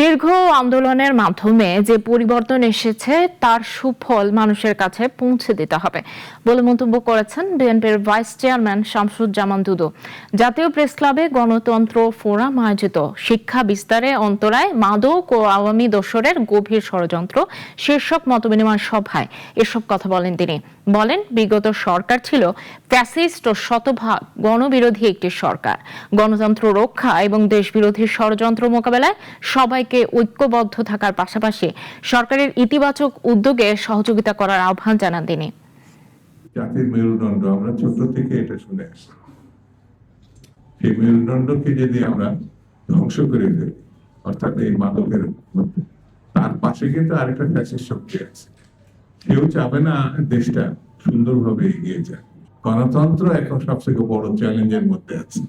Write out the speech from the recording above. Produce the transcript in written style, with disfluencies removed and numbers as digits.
দীর্ঘ আন্দোলনের মাধ্যমে যে পরিবর্তন এসেছে তার সুফল মানুষের কাছে পৌঁছে দিতে হবে বলে মন্তব্য করেছেন বিএনপির ভাইস চেয়ারম্যান শামসুজ্জামান দুদু। জাতীয় প্রেস ক্লাবে গণতন্ত্র ফোরাম আয়োজিত শিক্ষা বিস্তারে অন্তরায় মাদক ও আওয়ামী দোসরের গভীর ষড়যন্ত্র শীর্ষক মতবিনিময় সভায় এসব কথা বলেন তিনি। বলেন, বিগত সরকার ছিল ফ্যাসিস্ট ও শতভাগ গণবিরোধী একটি সরকার। গণতন্ত্র রক্ষা এবং দেশবিরোধী ষড়যন্ত্র মোকাবেলায় সবাইকে ঐক্যবদ্ধ থাকার পাশাপাশি সরকারের ইতিবাচক উদ্যোগে সহযোগিতা করার আহ্বান জানান তিনি। জাতির মেরুদণ্ড, আমরা ছোট থেকে এটা শুনে আসছি। সেই মেরুদণ্ডকে যদি আমরা ধ্বংস করে ফেলি, অর্থাৎ এই মাদকের মধ্যে, তার পাশে কিন্তু আরেকটা ফ্যাসিস্ট শক্তি আছে। কেউ চাবে না দেশটা সুন্দরভাবে এগিয়ে যায়। গণতন্ত্র এখন সবথেকে বড় চ্যালেঞ্জের মধ্যে আছে।